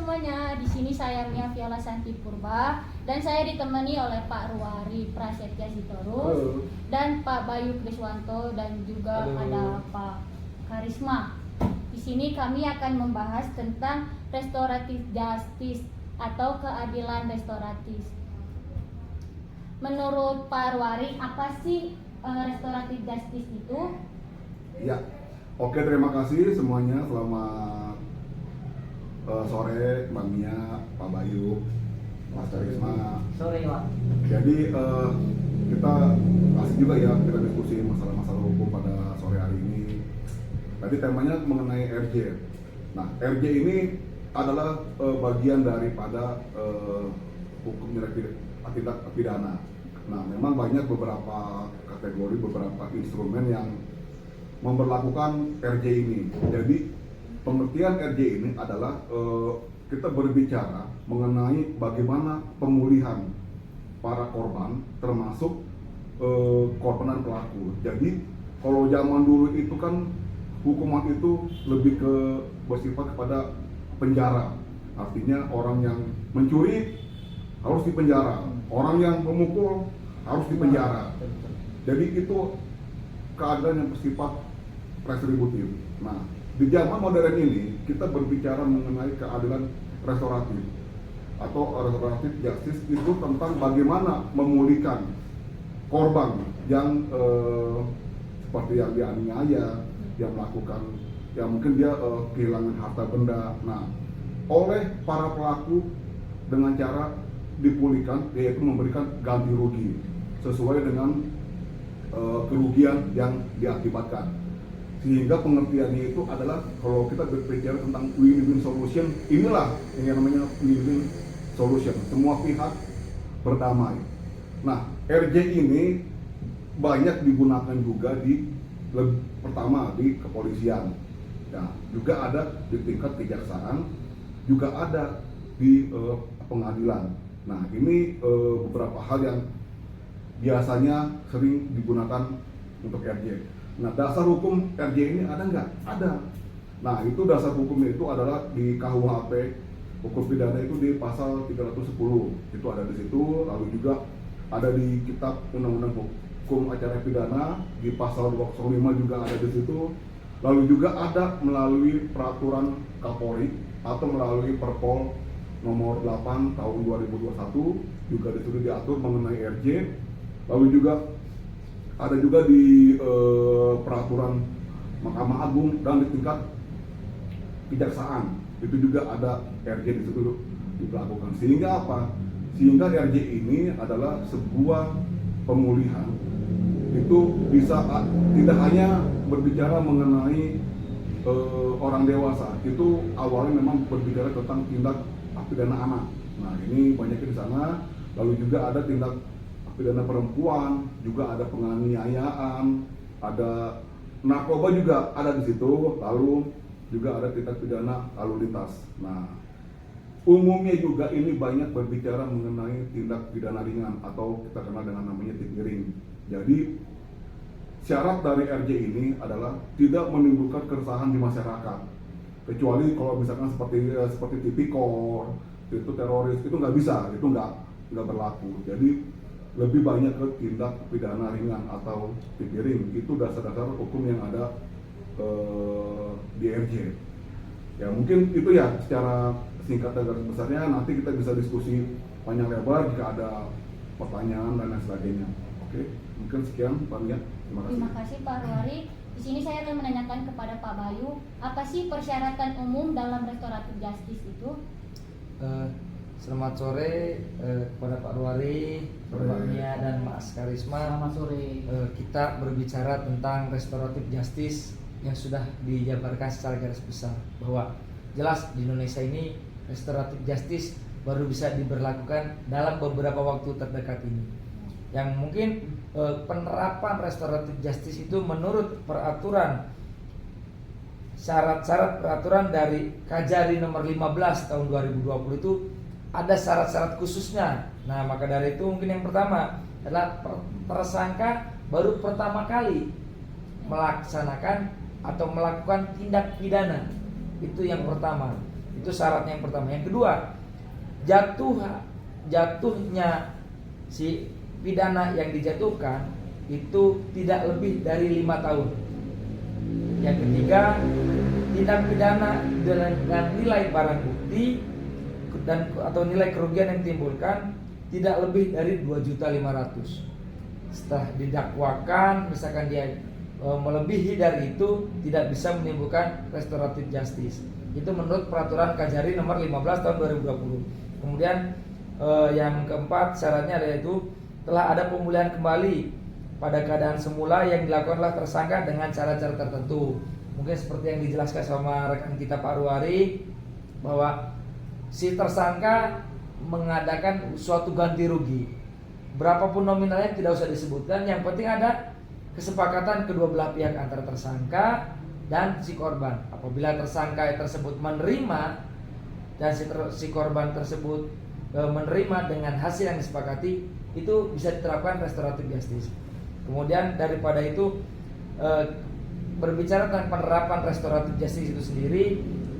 semuanya, di sini saya Mia Viola Santi Purba dan saya ditemani oleh Pak Ruari Prasetya Sitorus dan Pak Bayu Kriswanto dan juga ada Pak Karisma. Di sini kami akan membahas tentang restoratif justice atau keadilan restoratif. Menurut Pak Ruari, apa sih restoratif justice itu? Ya, oke, terima kasih semuanya. Selamat sore, Mbak Mia, Pak Bayu, Mas Karisma. Sore, Pak. Jadi kita asik juga ya kita diskusi masalah-masalah hukum pada sore hari ini. Tadi temanya mengenai RJ. Nah, RJ ini adalah bagian daripada hukum tindak pidana. Nah, memang banyak beberapa kategori, beberapa instrumen yang memberlakukan RJ ini. Jadi pengertian RJ ini adalah kita berbicara mengenai bagaimana pemulihan para korban, termasuk korban dan pelaku. Jadi kalau zaman dulu itu kan hukuman itu lebih ke bersifat kepada penjara. Artinya orang yang mencuri harus dipenjara, orang yang memukul harus dipenjara. Jadi itu keadaan yang bersifat retributif. Nah, di zaman modern ini kita berbicara mengenai keadilan restoratif atau restoratif justice itu tentang bagaimana memulihkan korban yang seperti yang dianiaya, yang melakukan, yang mungkin dia kehilangan harta benda. Nah, oleh para pelaku dengan cara dipulihkan, yaitu memberikan ganti rugi sesuai dengan kerugian yang diakibatkan. Sehingga pengertiannya itu adalah kalau kita berbicara tentang win-win solution, inilah yang namanya win-win solution. Semua pihak berdamai. Nah, RJ ini banyak digunakan juga pertama di kepolisian. Nah, juga ada di tingkat kejaksaan, juga ada di pengadilan. Nah, ini beberapa hal yang biasanya sering digunakan untuk RJ. Nah, dasar hukum RJ ini ada nggak? Ada. Nah, itu dasar hukumnya itu adalah di KUHP hukum pidana itu di pasal 310. Itu ada di situ. Lalu juga ada di kitab undang-undang hukum acara pidana di pasal 205 juga ada di situ. Lalu juga ada melalui peraturan Kapolri atau melalui Perpol nomor 8 tahun 2021 juga di situ diatur mengenai RJ. Lalu juga ada juga di peraturan Mahkamah Agung dan di tingkat kejaksaan itu juga ada RJ di situ dilakukan. Sehingga apa? Sehingga RJ ini adalah sebuah pemulihan itu bisa tidak hanya berbicara mengenai orang dewasa. Itu awalnya memang berbicara tentang tindak pidana anak. Nah, ini banyaknya di sana. Lalu juga ada tindak pidana perempuan, juga ada penganiayaan, ada narkoba juga ada di situ, lalu juga ada tindak pidana lalu lintas. Nah, umumnya juga ini banyak berbicara mengenai tindak pidana ringan atau kita kenal dengan namanya tipiring. Jadi syarat dari RJ ini adalah tidak menimbulkan keresahan di masyarakat, kecuali kalau misalkan seperti tipikor, itu teroris, itu nggak bisa, itu nggak berlaku. Jadi lebih banyak ke tindak pidana ringan atau tipiring. Itu dasar-dasar hukum yang ada di RJ. Ya mungkin itu ya secara singkat dan garis besarnya. Nanti kita bisa diskusi panjang lebar jika ada pertanyaan dan lain sebagainya. Oke, mungkin sekian Pak Mia. Terima kasih. Terima kasih Pak Ruari. Di sini saya akan menanyakan kepada Pak Bayu, apa sih persyaratan umum dalam restoratif justice itu? Selamat sore kepada Pak Ruari, Mbak Mia dan Mas Karisma. Selamat sore. Kita berbicara tentang restoratif justice yang sudah dijabarkan secara garis besar, bahwa jelas di Indonesia ini restoratif justice baru bisa diberlakukan dalam beberapa waktu terdekat ini. Yang mungkin penerapan restoratif justice itu menurut peraturan, syarat-syarat peraturan dari Kajari nomor 15 tahun 2020 itu ada syarat-syarat khususnya. Nah, maka dari itu mungkin yang pertama adalah tersangka baru pertama kali melaksanakan atau melakukan tindak pidana. Itu yang pertama. Itu syaratnya yang pertama. Yang kedua, jatuhnya si pidana yang dijatuhkan itu tidak lebih dari 5 tahun. Yang ketiga, tindak pidana dengan nilai barang bukti dan atau nilai kerugian yang ditimbulkan tidak lebih dari 2.500.000. Setelah didakwakan, misalkan dia melebihi dari itu, tidak bisa menimbulkan restoratif justice. Itu menurut peraturan Kajari nomor 15 tahun 2020. Kemudian yang keempat syaratnya yaitu telah ada pemulihan kembali pada keadaan semula yang dilakukanlah tersangka dengan cara-cara tertentu. Mungkin seperti yang dijelaskan sama rekan kita Pak Ruari, bahwa si tersangka mengadakan suatu ganti rugi. Berapapun nominalnya tidak usah disebutkan, yang penting ada kesepakatan kedua belah pihak antara tersangka dan si korban. Apabila tersangka tersebut menerima dan si korban tersebut menerima dengan hasil yang disepakati, itu bisa diterapkan restoratif justice. Kemudian daripada itu berbicara tentang penerapan restoratif justice itu sendiri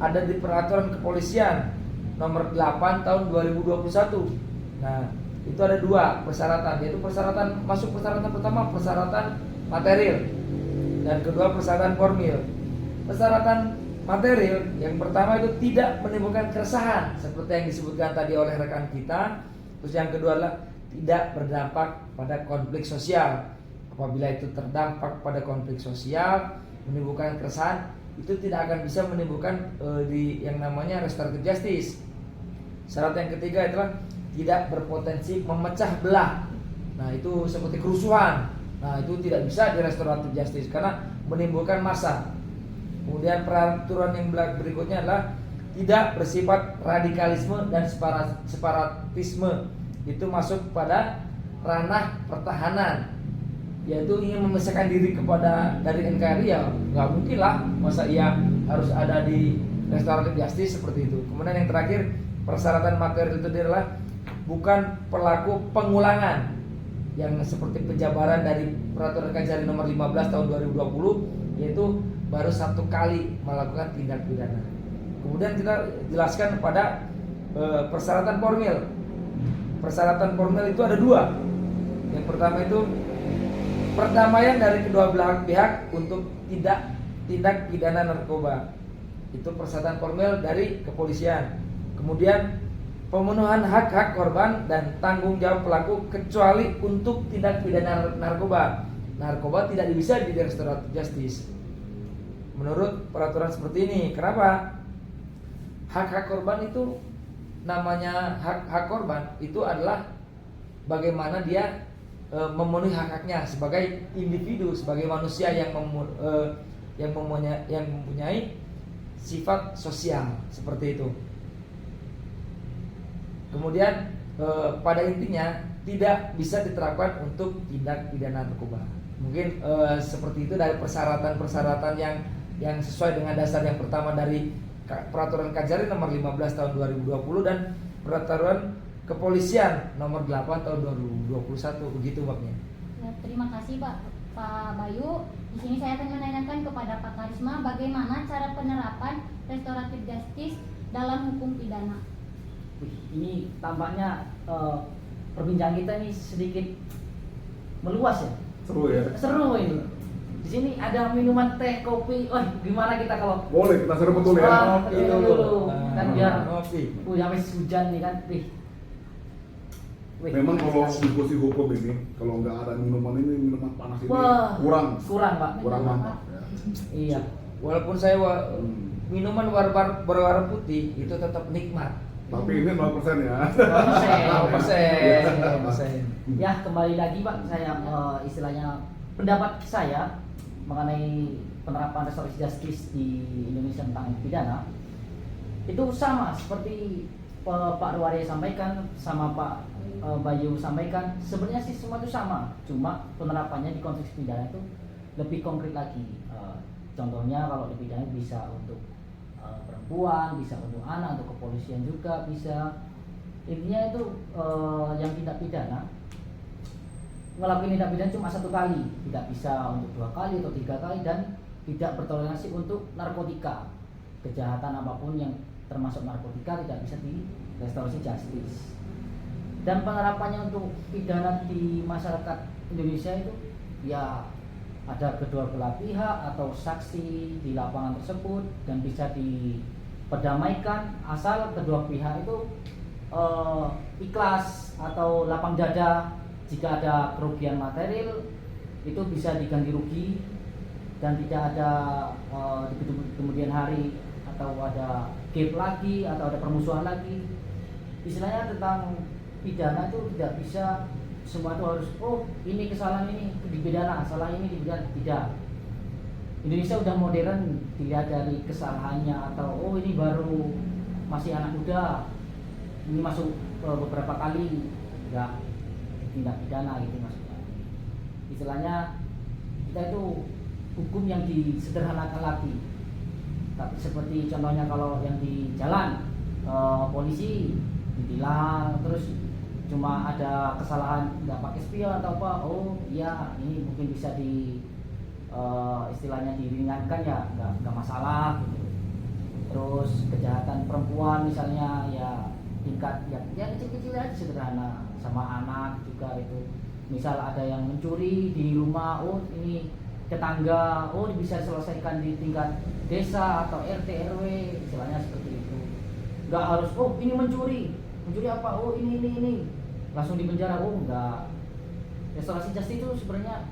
ada di peraturan kepolisian nomor 8 tahun 2021. Nah, itu ada 2 persyaratan, yaitu persyaratan pertama persyaratan material dan kedua persyaratan formil. Persyaratan material yang pertama itu tidak menimbulkan keresahan seperti yang disebutkan tadi oleh rekan kita. Terus yang kedua adalah tidak berdampak pada konflik sosial. Apabila itu terdampak pada konflik sosial, menimbulkan keresahan, itu tidak akan bisa menimbulkan yang namanya restoratif justice. Syarat yang ketiga adalah tidak berpotensi memecah belah. Nah, itu seperti kerusuhan. Nah, itu tidak bisa di restoratif justice karena menimbulkan massa. Kemudian peraturan yang berikutnya adalah tidak bersifat radikalisme dan separatisme. Itu masuk pada ranah pertahanan, yaitu ingin memisahkan diri dari NKRI, ya nggak mungkin lah, masa ia harus ada di restoratif justice seperti itu. Kemudian yang terakhir, persyaratan material itu adalah bukan pelaku pengulangan yang seperti penjabaran dari peraturan Kajari nomor 15 tahun 2020, yaitu baru 1 kali melakukan tindak pidana. Kemudian kita jelaskan pada persyaratan formil. Persyaratan formil itu ada 2. Yang pertama itu perdamaian dari kedua belah pihak untuk tindak pidana narkoba. Itu persyaratan formil dari kepolisian. Kemudian pemenuhan hak-hak korban dan tanggung jawab pelaku kecuali untuk tindak pidana narkoba. Narkoba tidak bisa di restoratif justice. Menurut peraturan seperti ini, kenapa? Hak-hak korban itu namanya hak korban itu adalah bagaimana dia memenuhi hak-haknya sebagai individu, sebagai manusia yang mempunyai sifat sosial seperti itu. Kemudian pada intinya tidak bisa diterapkan untuk tindak pidana narkoba. Mungkin seperti itu dari persyaratan-persyaratan yang sesuai dengan dasar yang pertama dari peraturan Kajari nomor 15 tahun 2020 dan peraturan kepolisian nomor 8 tahun 2021, begitu babnya. Ya, terima kasih Pak Bayu. Di sini saya akan menanyakan kepada Pak Karisma bagaimana cara penerapan restoratif justice dalam hukum pidana. Ini tampaknya perbincangan kita ini sedikit meluas ya. Seru ya. Seru ini. Di sini ada minuman teh, kopi. Oh, gimana kita kalau Boleh, kita seru betul ya. Kopi dulu. Kan biar Kopi. habis hujan nih kan. Wih, Memang kalau diskusi hukum ini, kalau nggak ada minuman panas ini Wah, kurang Pak. mantap ya. Iya. Walaupun saya minuman berwarna putih itu tetap nikmat. Tapi ini 0% ya. 0%. Ya, kembali lagi Pak, saya istilahnya pendapat saya mengenai penerapan restoratif justice di Indonesia tentang pidana itu sama seperti Pak Ruari sampaikan, sama Pak Bayu sampaikan. Sebenarnya sih semua itu sama, cuma penerapannya di konteks pidana itu lebih konkret lagi. Contohnya kalau di pidana bisa untuk perempuan, bisa untuk anak, untuk kepolisian juga bisa. Intinya itu yang tindak pidana ngelakuin tindak pidana cuma 1 kali, tidak bisa untuk 2 kali atau 3 kali, dan tidak bertoleransi untuk narkotika, kejahatan apapun yang termasuk narkotika tidak bisa di restorasi justice. Dan penerapannya untuk pidana di masyarakat Indonesia itu ya ada kedua belah pihak atau saksi di lapangan tersebut dan bisa diperdamaikan asal kedua pihak itu ikhlas atau lapang dada. Jika ada kerugian material itu bisa diganti rugi dan tidak ada di kemudian hari atau ada gap lagi atau ada permusuhan lagi. Istilahnya tentang pidana itu tidak bisa semua itu harus ini kesalahan ini dipidana, salah ini dipidana, tidak. Indonesia udah modern, dilihat dari kesalahannya atau ini baru masih anak muda, ini masuk beberapa kali enggak tindak pidana gitu maksudnya. Istilahnya kita itu hukum yang disederhanakan lagi. Tapi seperti contohnya kalau yang di jalan polisi ditilang terus cuma ada kesalahan nggak pakai spion atau apa, iya ini mungkin bisa istilahnya diringankan ya nggak masalah gitu. Terus kejahatan perempuan misalnya ya tingkat ya kecil-kecil aja sederhana, sama anak juga itu. Misal ada yang mencuri di rumah, ini tetangga, bisa diselesaikan di tingkat desa atau RT RW, istilahnya seperti itu. Nggak harus ini mencuri apa, ini langsung di penjara, enggak. Restorasi justice itu sebenarnya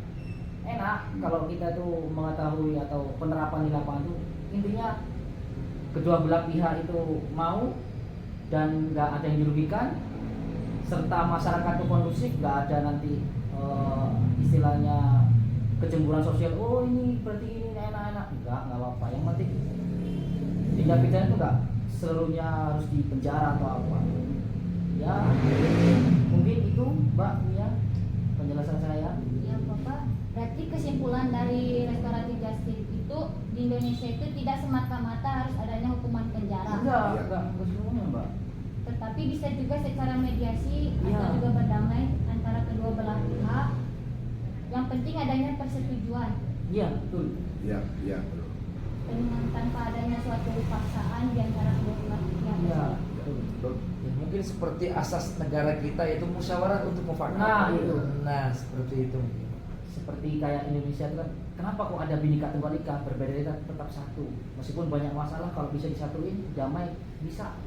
enak kalau kita tuh mengetahui atau penerapan di lapangan itu intinya kedua belah pihak itu mau dan nggak ada yang dirugikan serta masyarakat itu kondusif, nggak ada nanti istilahnya kecemburuan sosial, ini berarti ini enak-enak, nggak apa-apa. Yang penting tindak pidana itu nggak seluruhnya harus di penjara atau apa ya. Mungkin itu Mbak Mia penjelasan saya. Ya Bapak, berarti kesimpulan dari restoratif justice itu di Indonesia itu tidak semata-mata harus adanya hukuman penjara. Enggak seluruhnya Mbak. Tetapi bisa juga secara mediasi Iya. atau juga berdamai antara kedua belah pihak. Yang penting adanya persetujuan Iya betul. Iya. dengan tanpa adanya suatu paksaan di antara kedua belah pihak. Iya Betul. Ya, mungkin seperti asas negara kita yaitu musyawarah untuk mufakat. Nah, itu. Nah, seperti itu. Seperti kayak Indonesia itu kan, kenapa kok ada Bhinneka Tunggal Ika, berbeda tetap satu. Meskipun banyak masalah, kalau bisa disatuin, damai bisa.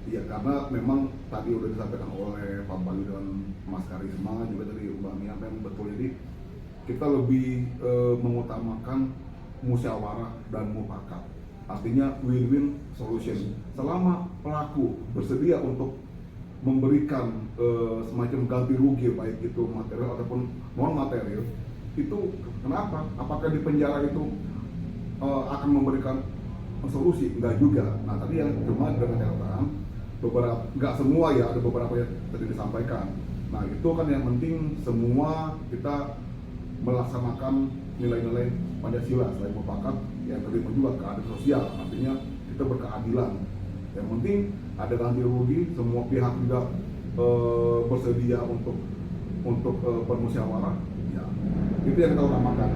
Iya, karena memang tadi udah disampaikan oleh Pak Bayu dan Mas Karisma juga dari Mbak Mia, memang betul. Jadi kita lebih mengutamakan musyawarah dan mufakat. Artinya win-win solution. Selama pelaku bersedia untuk memberikan semacam ganti rugi, baik itu material ataupun non material, itu kenapa? Apakah di penjara itu akan memberikan solusi? Enggak juga. Nah, tadi yang cuma dengan catatan beberapa, nggak semua ya, ada beberapa yang tadi disampaikan. Nah, itu kan yang penting semua kita melaksanakan nilai-nilai Pancasila, selain mufakat yang terima juga keadilan sosial, artinya kita berkeadilan. Yang penting ada ganti rugi, semua pihak juga bersedia untuk bermusyawarah. Ya, itu yang kita utamakan.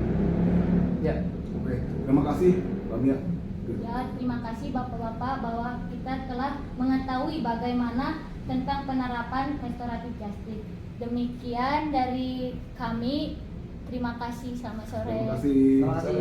Ya, Oke, terima kasih Mbak Mia. Ya, terima kasih Bapak-Bapak bahwa kita telah mengetahui bagaimana tentang penerapan restoratif justice. Demikian dari kami. Terima kasih, selamat sore. Terima kasih. Terima kasih.